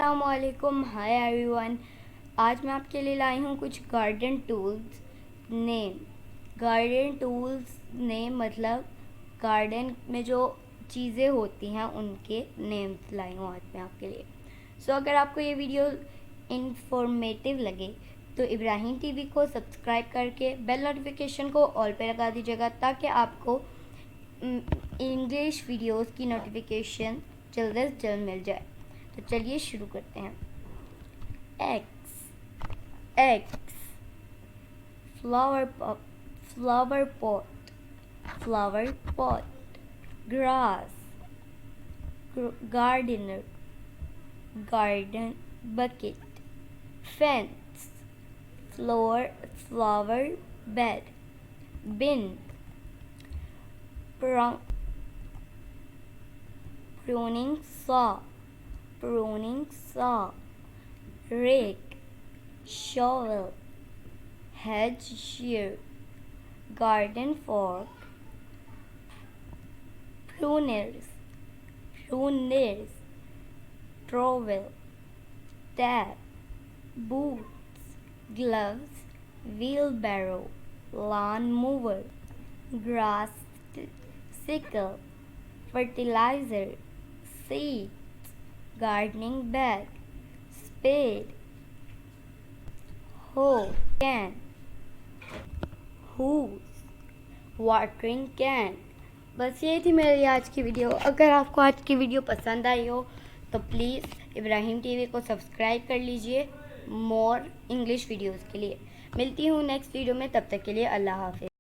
अस्सलामुअलैकुम, hi everyone. आज मैं आपके लिए लाई हूँ कुछ garden tools name. Garden tools name मतलब गार्डन में जो चीज़ें होती हैं उनके नेम्स लाई हूँ आज मैं आपके लिए। अगर आपको ये वीडियो इंफॉर्मेटिव लगे तो इब्राहिम टीवी को सब्सक्राइब करके बेल नोटिफिकेशन को ऑल पे लगा दीजिएगा ताकि आपको इंग्लिश वीडियोस की नोटिफिकेशन जल्द से जल्द मिल जाए। तो चलिए शुरू करते हैं। X flower pot grass gardener garden bucket fence flower bed bin pruning saw rake shovel hedge shear garden fork pruners trowel tap boots gloves wheelbarrow lawn mower grass sickle fertilizer seeds gardening bag spade hoe can hose watering can। बस ये थी मेरी आज की video. अगर आपको आज की वीडियो पसंद आई हो तो प्लीज़ इब्राहिम टीवी को सब्सक्राइब कर लीजिए मोर इंग्लिश वीडियोस के लिए। मिलती हूँ नेक्स्ट वीडियो में, तब तक के लिए अल्लाह हाफिज़।